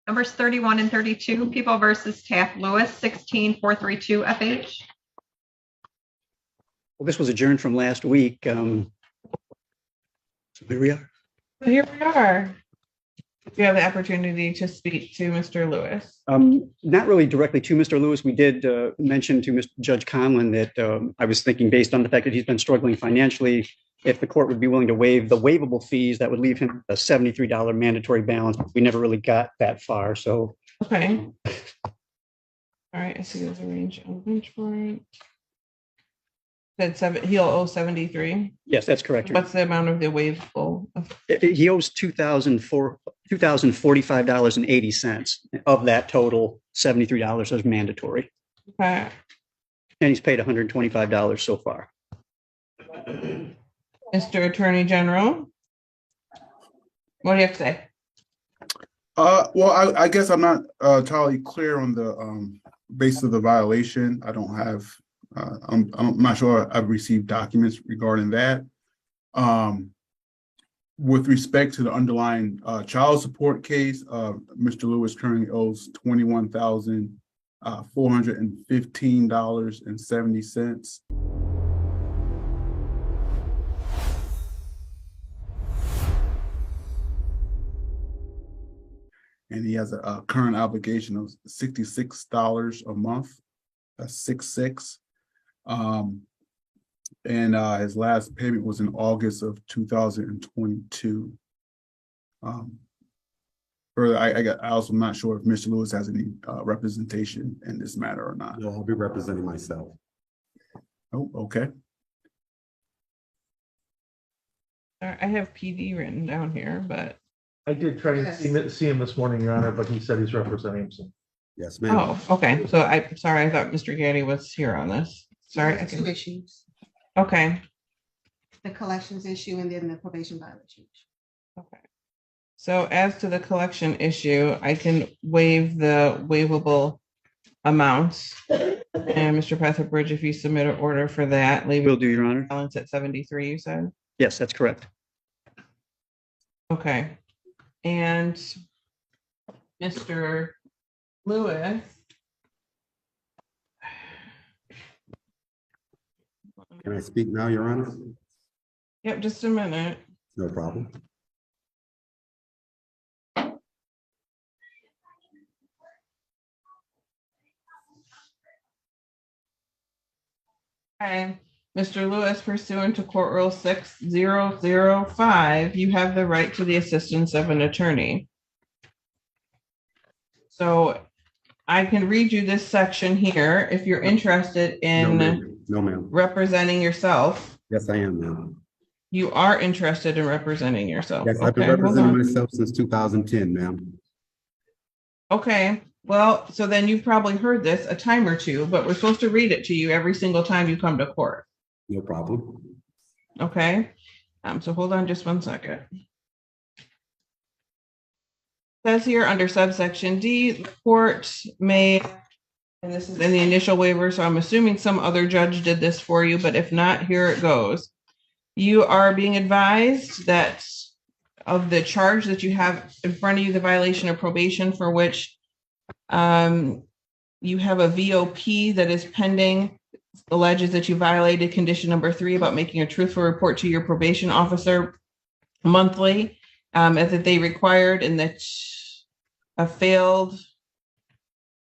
Numbers 31 and 32, People versus Taft Lewis, 16432 FH. Well, this was adjourned from last week. So here we are. So here we are. You have the opportunity to speak to Mr. Lewis. Not really directly to Mr. Lewis. We did mention to Mr. Judge Conlon that I was thinking, based on the fact that he's been struggling financially, if the court would be willing to waive the waivable fees, that would leave him a $73 mandatory balance. We never really got that far. So, Okay. All right. I see there's a range on bench warrant. Said he'll owe 73. yes, that's correct. What's the amount of the waivable? He owes $2,045.80. Of that total, $73 is mandatory. Okay. And he's paid $125 so far. Mr. Attorney General, what do you have to say? Well, I guess I'm not entirely clear on the basis of the violation. I don't have. I'm not sure I've received documents regarding that. With respect to the underlying child support case, Mr. Lewis currently owes $21,415.70. And he has a current obligation of $66 a month. That's 66. And his last payment was in August of 2022. Further, I also am not sure if Mr. Lewis has any representation in this matter or not. No, I'll be representing myself. Oh, okay. I have PD written down here, but I did try to see him this morning, Your Honor, but he said he's representing himself. Yes, ma'am. oh, okay. So I'm sorry. I thought Mr. Gaddy was here on this. Sorry. There's two issues, Okay. the collections issue and then the probation violation. Okay. So as to the collection issue, I can waive the waivable amounts. And Mr. Petherbridge, if you submit an order for that, leave Will it do, Your Honor. balance at 73, you said? Yes, that's correct. Okay. And Mr. Lewis. Can I speak now, Your Honor? Yep, just a minute. No problem. Okay. Mr. Lewis, pursuant to Court Rule 6005, you have the right to the assistance of an attorney. So I can read you this section here if you're interested in No, ma'am. representing yourself. Yes, I am, ma'am. You are interested in representing yourself. Yes, I've been Okay, hold representing on. myself since 2010, ma'am. Okay, well, so then you've probably heard this a time or two, but we're supposed to read it to you every single time you come to court. No problem. Okay, so hold on just one second. Says here under subsection D, the court may, and this is in the initial waiver, so I'm assuming some other judge did this for you, but if not, here it goes. You are being advised that of the charge that you have in front of you, the violation of probation for which you have a VOP that is pending, alleges that you violated condition number 3 about making a truthful report to your probation officer monthly, as that they required, and that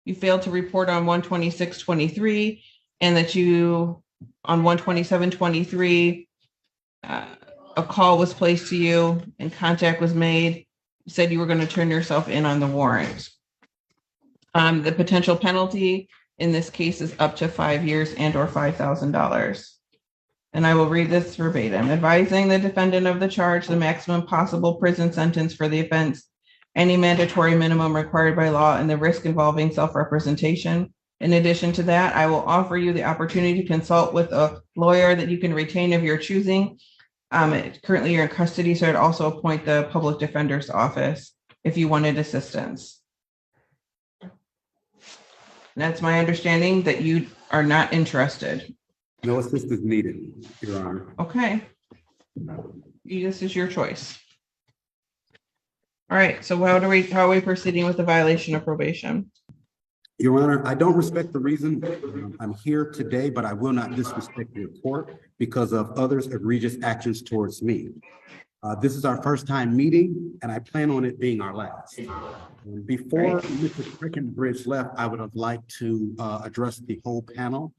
you failed to report on 1/26/23, and that you on 1/27/23 a call was placed to you and contact was made. You said you were going to turn yourself in on the warrant. The potential penalty in this case is up to 5 years and or $5,000. And I will read this verbatim. Advising the defendant of the charge, the maximum possible prison sentence for the offense, any mandatory minimum required by law, and the risk involving self-representation. In addition to that, I will offer you the opportunity to consult with a lawyer that you can retain of your choosing. Currently you're in custody, so I'd also appoint the public defender's office if you wanted assistance. That's my understanding that you are not interested. No assistance needed, Your Honor. Okay. This is your choice. All right, so how are we proceeding with the violation of probation? Your Honor, I don't respect the reason I'm here today, but I will not disrespect your court because of others' egregious actions towards me. This is our first time meeting, and I plan on it being our last. Before Mr. Breckenbridge left, I would have liked to address the whole panel.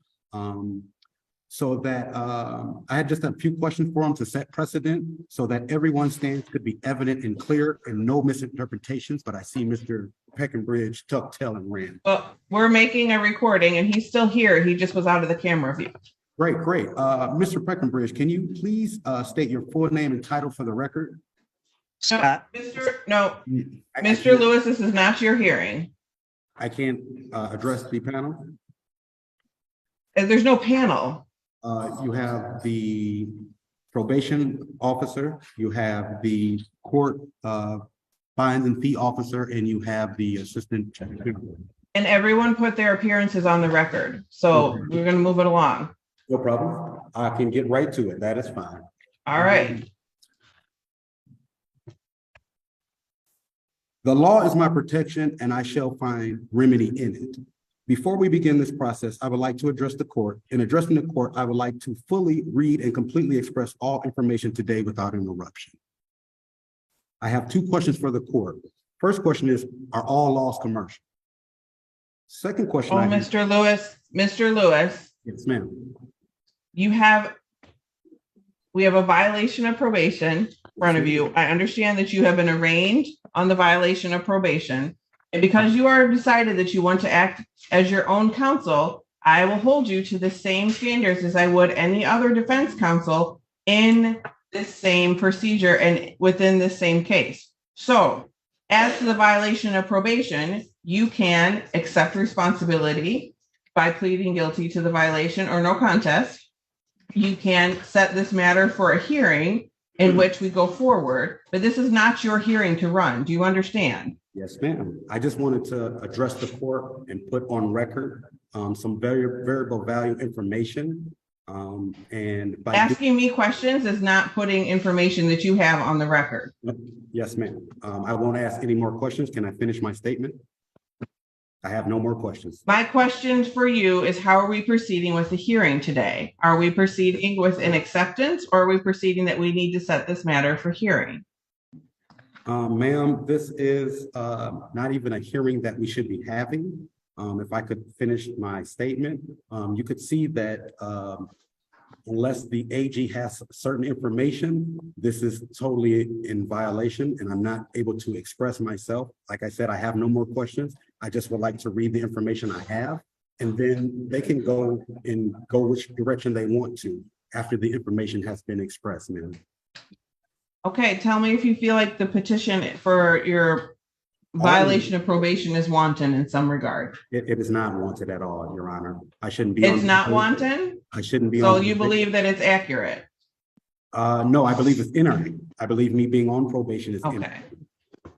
So that I had just a few questions for him to set precedent so that everyone's stance could be evident and clear and no misinterpretations. But I see Mr. Breckenbridge tucked tail and ran. Well, we're making a recording and he's still here. He just was out of the camera view. Great. Mr. Breckenbridge, can you please state your full name and title for the record? Scott, Mr. Lewis, this is not your hearing. I can't address the panel. There's no panel. You have the probation officer, you have the court fines and fee officer, and you have the assistant. And everyone put their appearances on the record. So we're going to move it along. No problem. I can get right to it. That is fine. All right. The law is my protection and I shall find remedy in it. Before we begin this process, I would like to address the court. In addressing the court, I would like to fully read and completely express all information today without interruption. I have two questions for the court. First question is, are all laws commercial? Second question. Mr. Lewis. Yes, ma'am. We have a violation of probation in front of you. I understand that you have been arraigned on the violation of probation. And because you are decided that you want to act as your own counsel, I will hold you to the same standards as I would any other defense counsel in this same procedure and within this same case. So as to the violation of probation, you can accept responsibility by pleading guilty to the violation or no contest. You can set this matter for a hearing in which we go forward, but this is not your hearing to run. Do you understand? Yes, ma'am. I just wanted to address the court and put on record some very variable value information. And by asking me questions is not putting information that you have on the record. Yes, ma'am. I won't ask any more questions. Can I finish my statement? I have no more questions. My question for you is, how are we proceeding with the hearing today? Are we proceeding with an acceptance, or are we proceeding that we need to set this matter for hearing? Ma'am, this is not even a hearing that we should be having. If I could finish my statement, you could see that unless the AG has certain information, this is totally in violation and I'm not able to express myself. Like I said, I have no more questions. I just would like to read the information I have, and then they can go which direction they want to after the information has been expressed, ma'am. Okay, tell me if you feel like the petition for your violation of probation is wanton in some regard. It is not wanted at all, Your Honor. I shouldn't be. It's not wanton? I shouldn't be. So you believe that it's accurate? No, I believe it's inaccurate. I believe me being on probation is inaccurate. Okay.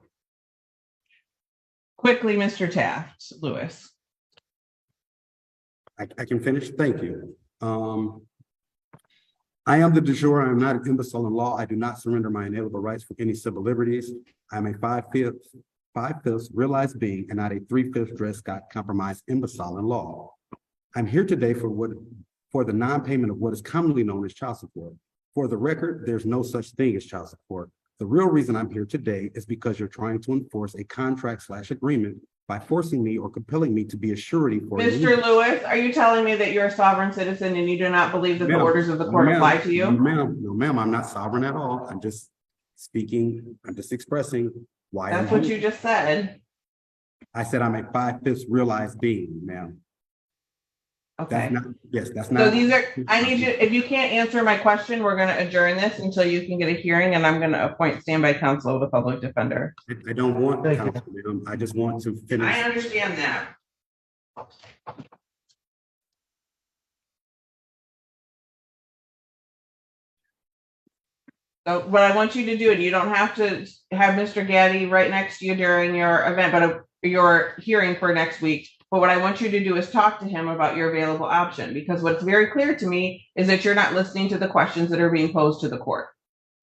Quickly, Mr. Taft Lewis. I can finish. Thank you. I am the de jure. I am not an imbecile in law. I do not surrender my inalienable rights for any civil liberties. I am a five-fifths realized being and not a three-fifths dressed got compromised imbecile in law. I'm here today for the non-payment of what is commonly known as child support. For the record, there's no such thing as child support. The real reason I'm here today is because you're trying to enforce a contract/agreement by forcing me or compelling me to be a surety for Mr. Lewis, are you telling me that you're a sovereign citizen and you do not believe that the orders of the court apply to you? No, ma'am, I'm not sovereign at all. I'm just speaking, I'm just expressing why. That's what you just said. I said I'm a five-fifths realized being, ma'am. Okay. That's not. So these are, I need you, if you can't answer my question, we're going to adjourn this until you can get a hearing, and I'm going to appoint standby counsel of the public defender. I don't want counsel, ma'am. I just want to finish. I understand that. So what I want you to do, and you don't have to have Mr. Gaddy right next to you during your event, but your hearing for next week. But what I want you to do is talk to him about your available option, because what's very clear to me is that you're not listening to the questions that are being posed to the court.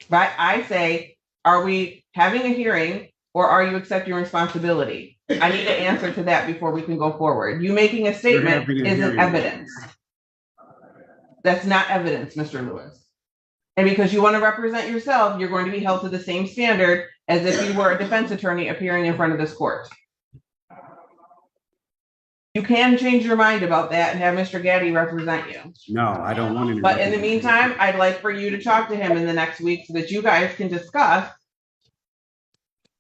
Right? I say, are we having a hearing or are you accepting responsibility? I need an answer to that before we can go forward. You making a statement having a isn't hearing. evidence. That's not evidence, Mr. Lewis. And because you want to represent yourself, you're going to be held to the same standard as if you were a defense attorney appearing in front of this court. You can change your mind about that and have Mr. Gaddy represent you. No, I don't want any. But in the meantime, I'd like for you to talk to him in the next week so that you guys can discuss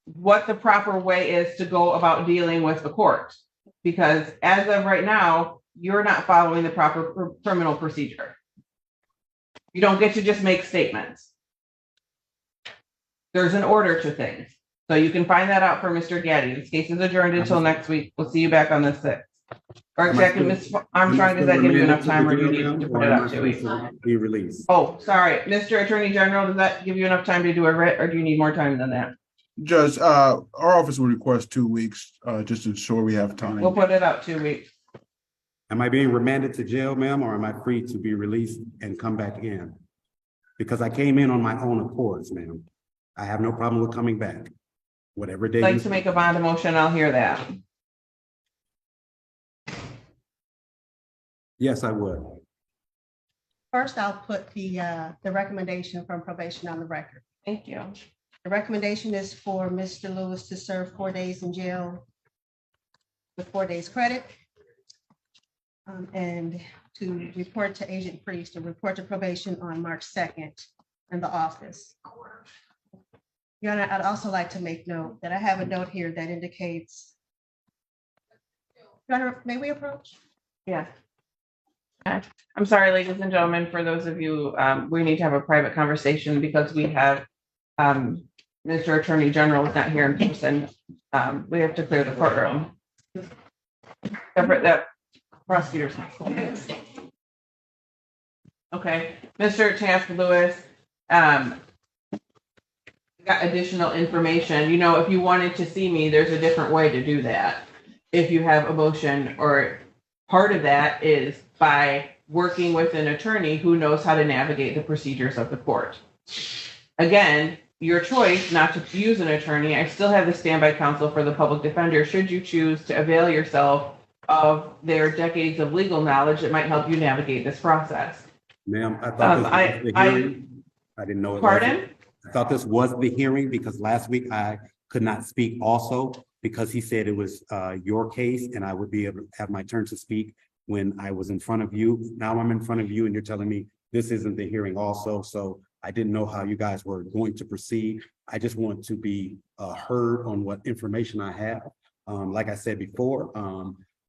what the proper way is to go about dealing with the court. Because as of right now, you're not following the proper criminal procedure. You don't get to just make statements. There's an order to things. So you can find that out for Mr. Gaddy. This case is adjourned until next week. We'll see you back on the 6th. Or exactly, Ms. Armstrong, does that give you enough time or do you need to put it up 2 weeks? Be released. Oh, sorry, Mr. Attorney General, does that give you enough time to do a writ or do you need more time than that? Judge, our office will request 2 weeks, just to ensure we have time. We'll put it up 2 weeks. Am I being remanded to jail, ma'am, or am I free to be released and come back in? Because I came in on my own accords, ma'am. I have no problem with coming back. Whatever day. Like to make a bond motion, I'll hear that. Yes, I would. First, I'll put the recommendation from probation on the record. Thank you. The recommendation is for Mr. Lewis to serve 4 days in jail with 4 days credit. And to report to Agent Priest, to report to probation on March 2nd in the office. Your Honor, I'd also like to make note that I have a note here that indicates. Your Honor, may we approach? Yeah. I'm sorry, ladies and gentlemen, for those of you, we need to have a private conversation because we have Mr. Attorney General is not here in person. We have to clear the courtroom. Separate that prosecutors. Okay, Mr. Task Lewis, got additional information. You know, if you wanted to see me, there's a different way to do that. If you have a motion, or part of that is by working with an attorney who knows how to navigate the procedures of the court. Again, your choice not to use an attorney. I still have the standby counsel for the public defender should you choose to avail yourself of their decades of legal knowledge that might help you navigate this process. Ma'am, I thought this was the hearing. I didn't know it. Pardon? I thought this was the hearing because last week I could not speak also because he said it was your case and I would be able to have my turn to speak when I was in front of you. Now I'm in front of you and you're telling me this isn't the hearing also. So I didn't know how you guys were going to proceed. I just want to be heard on what information I have. Like I said before,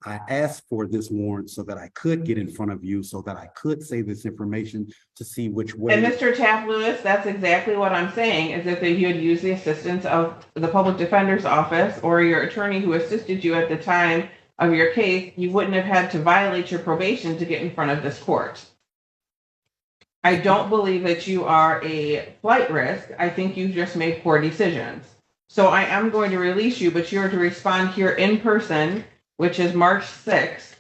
I asked for this warrant so that I could get in front of you, so that I could say this information to see which way. And Mr. Taft Lewis, that's exactly what I'm saying, is if you had used the assistance of the public defender's office or your attorney who assisted you at the time of your case, you wouldn't have had to violate your probation to get in front of this court. I don't believe that you are a flight risk. I think you just made poor decisions. So I am going to release you, but you're to respond here in person, which is March 6th.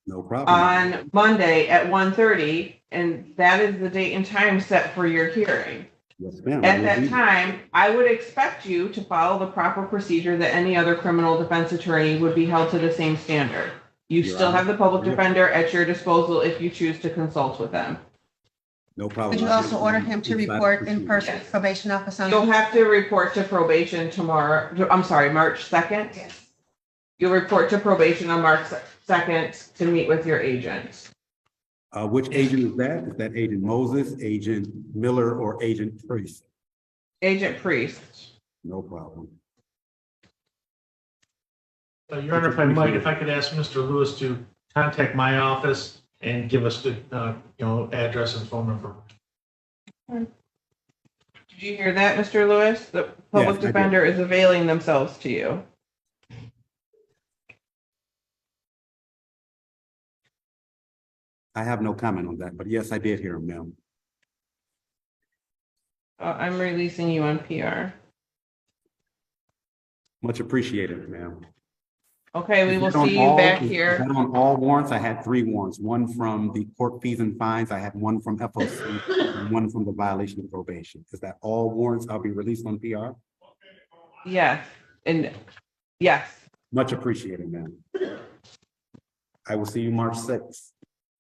No problem. On Monday at 1:30, and that is the date and time set for your hearing. Yes, ma'am. At that time, I would expect you to follow the proper procedure that any other criminal defense attorney would be held to the same standard. You still have the public defender at your disposal if you choose to consult with them. No problem. Could you also order him to report in person, probation office on? You'll have to report to probation tomorrow. I'm sorry, March 2nd. Yes. You'll report to probation on March 2nd to meet with your agent. Which agent is that? Is that Agent Moses, Agent Miller, or Agent Priest? Agent Priest. No problem. Your Honor, if I might, if I could ask Mr. Lewis to contact my office and give us the, address and phone number. Did you hear that, Mr. Lewis? The public Yes, I defender is availing themselves to you. I have no comment on that, but yes, I did hear him, ma'am. I'm releasing you on PR. Much appreciated, ma'am. Okay, we Is will that on see you all- back is here. that on all warrants? I had 3 warrants, one from the court fees and fines. I had one from FOC and one from the violation of probation. Is that all warrants? I'll be released on PR? Yes. And yes, Much appreciated, ma'am. I will see you March 6th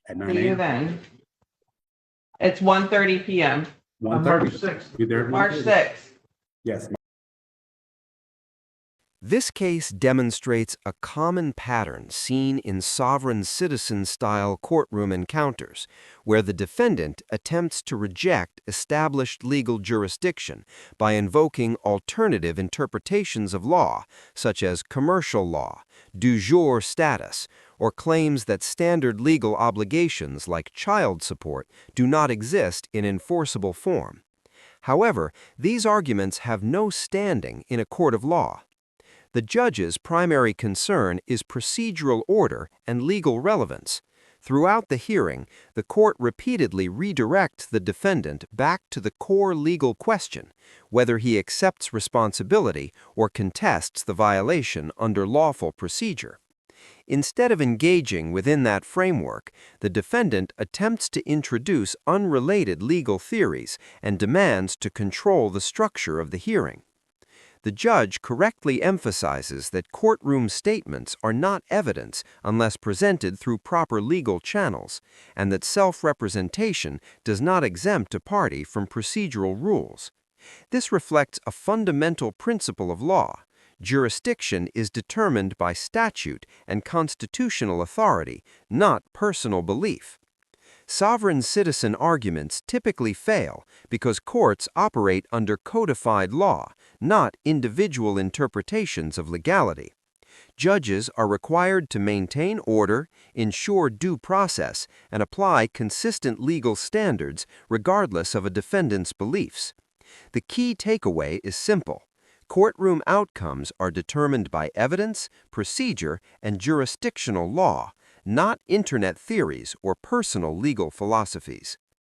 at 9 see you a.m. then. It's 1:30 PM, On 1:30. March 6th. Be there at March 1:30. 6th. Yes. This case demonstrates a common pattern seen in sovereign citizen-style courtroom encounters, where the defendant attempts to reject established legal jurisdiction by invoking alternative interpretations of law, such as commercial law, du jour status, or claims that standard legal obligations like child support do not exist in enforceable form. However, these arguments have no standing in a court of law. The judge's primary concern is procedural order and legal relevance. Throughout the hearing, the court repeatedly redirects the defendant back to the core legal question, whether he accepts responsibility or contests the violation under lawful procedure. Instead of engaging within that framework, the defendant attempts to introduce unrelated legal theories and demands to control the structure of the hearing. The judge correctly emphasizes that courtroom statements are not evidence unless presented through proper legal channels, and that self-representation does not exempt a party from procedural rules. This reflects a fundamental principle of law. Jurisdiction is determined by statute and constitutional authority, not personal belief. Sovereign citizen arguments typically fail because courts operate under codified law, not individual interpretations of legality. Judges are required to maintain order, ensure due process, and apply consistent legal standards regardless of a defendant's beliefs. The key takeaway is simple. Courtroom outcomes are determined by evidence, procedure, and jurisdictional law, not internet theories or personal legal philosophies.